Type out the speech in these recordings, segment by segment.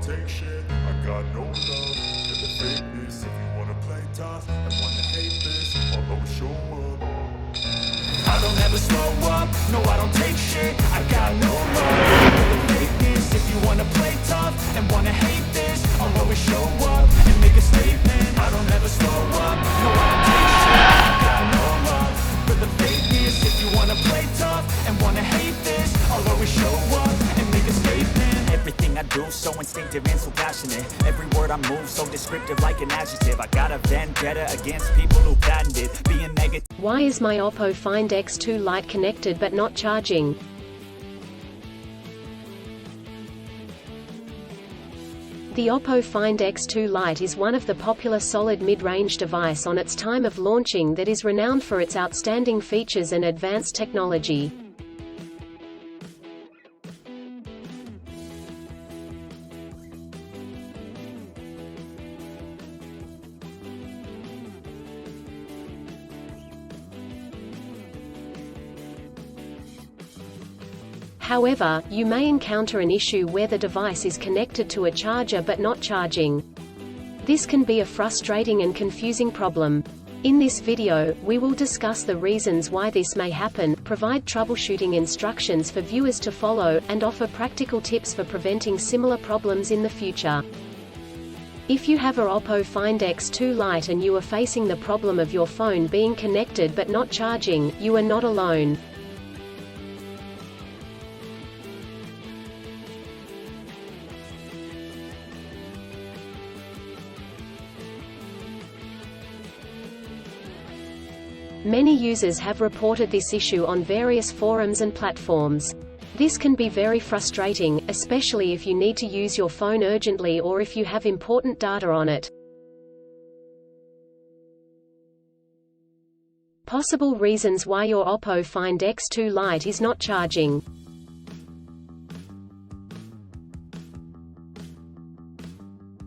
take shit. I got no love for the fakeness. If you wanna play tough and wanna hate this, I'll always show up. I don't ever slow up, no I don't take shit. I got no love for the fakeness. If you wanna play tough and wanna hate this, I'll always show up and make a statement. I don't ever slow up, no I don't take shit. I got no love for the fakeness. If you wanna play tough and wanna hate this, I'll always show up and make a statement. Everything I do so instinctive and so passionate. Every word I move so descriptive like an adjective. I got a vendetta against people who patented being negative. Why is my Oppo Find X2 Lite connected but not charging? The Oppo Find X2 Lite is one of the popular solid mid-range device on its time of launching that is renowned for its outstanding features and advanced technology. However, you may encounter an issue where the device is connected to a charger but not charging. This can be a frustrating and confusing problem. In this video, we will discuss the reasons why this may happen, provide troubleshooting instructions for viewers to follow, and offer practical tips for preventing similar problems in the future. If you have a Oppo Find X2 Lite and you are facing the problem of your phone being connected but not charging, you are not alone. Many users have reported this issue on various forums and platforms. This can be very frustrating, especially if you need to use your phone urgently or if you have important data on it. Possible reasons why your Oppo Find X2 Lite is not charging.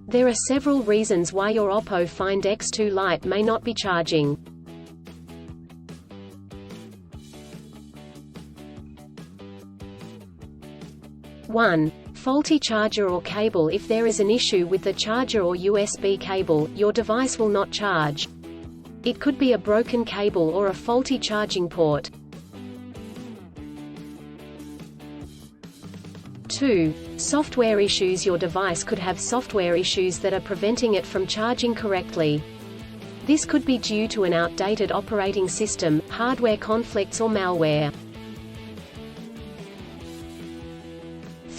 There are several reasons why your Oppo Find X2 Lite may not be charging. One. Faulty charger or cable. If there is an issue with the charger or USB cable, your device will not charge. It could be a broken cable or a faulty charging port. 2. Software issues. Your device could have software issues that are preventing it from charging correctly. This could be due to an outdated operating system, hardware conflicts or malware.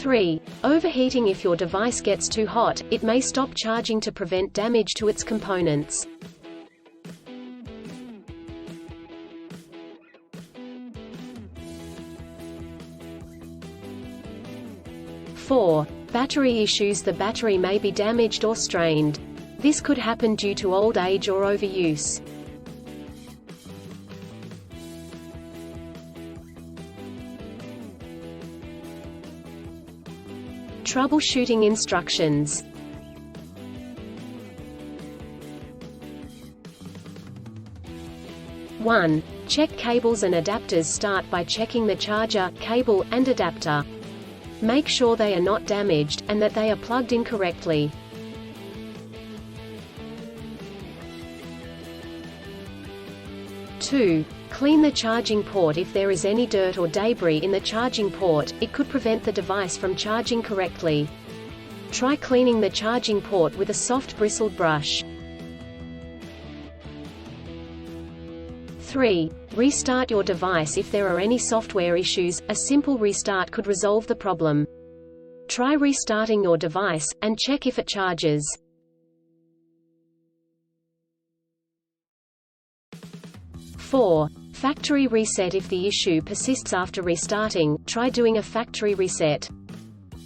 3. Overheating. If your device gets too hot, it may stop charging to prevent damage to its components. 4. Battery issues. The battery may be damaged or strained. This could happen due to old age or overuse. Troubleshooting instructions. One. Check cables and adapters. Start by checking the charger, cable, and adapter. Make sure they are not damaged, and that they are plugged in correctly. 2. Clean the charging port. If there is any dirt or debris in the charging port, it could prevent the device from charging correctly. Try cleaning the charging port with a soft bristled brush. 3. Restart your device. If there are any software issues, a simple restart could resolve the problem. Try restarting your device, and check if it charges. 4. Factory reset. If the issue persists after restarting, try doing a factory reset.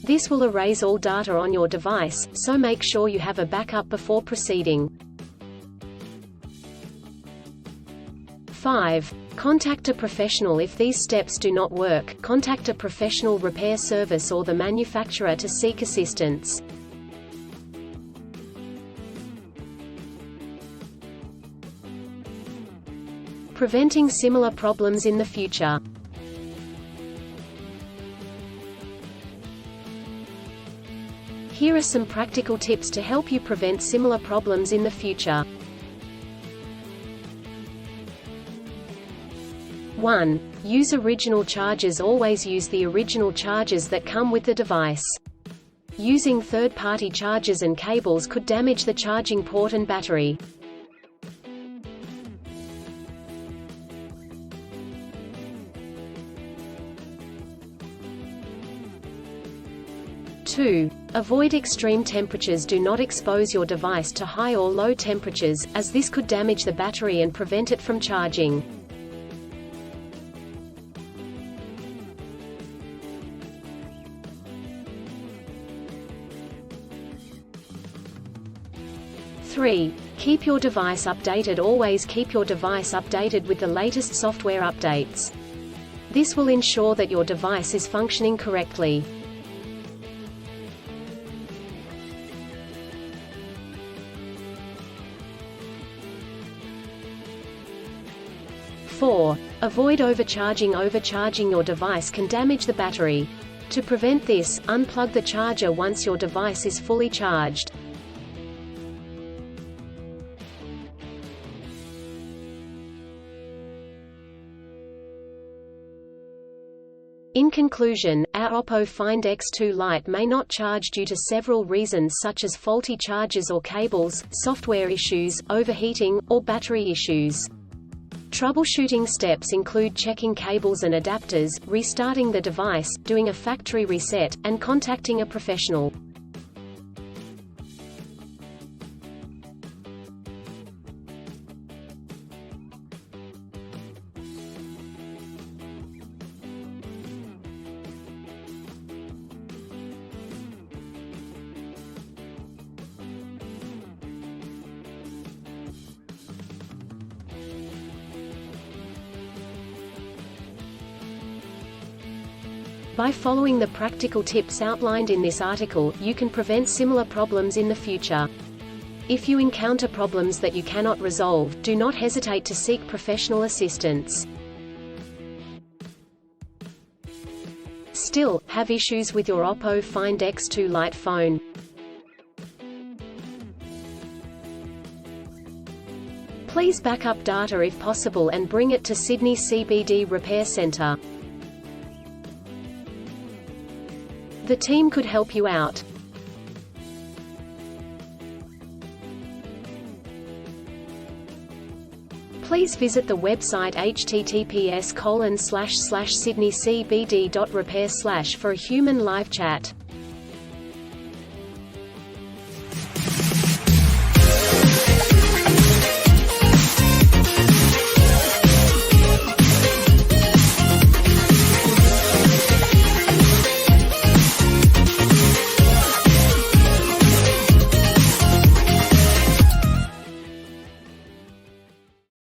This will erase all data on your device, so make sure you have a backup before proceeding. 5. Contact a professional. If these steps do not work, contact a professional repair service or the manufacturer to seek assistance. Preventing similar problems in the future. Here are some practical tips to help you prevent similar problems in the future. 1. Use original chargers. Always use the original chargers that come with the device. Using third-party chargers and cables could damage the charging port and battery. 2. Avoid extreme temperatures. Do not expose your device to high or low temperatures, as this could damage the battery and prevent it from charging. 3. Keep your device updated. Always keep your device updated with the latest software updates. This will ensure that your device is functioning correctly. 4. Avoid overcharging. Overcharging your device can damage the battery. To prevent this, unplug the charger once your device is fully charged. In conclusion, our Oppo Find X2 Lite may not charge due to several reasons such as faulty chargers or cables, software issues, overheating, or battery issues. Troubleshooting steps include checking cables and adapters, restarting the device, doing a factory reset, and contacting a professional. By following the practical tips outlined in this article, you can prevent similar problems in the future. If you encounter problems that you cannot resolve, do not hesitate to seek professional assistance. Still, have issues with your Oppo Find X2 Lite phone? Please back up data if possible and bring it to Sydney CBD Repair Centre. The team could help you out. Please visit the website https://sydneycbd.repair/ for a human live chat.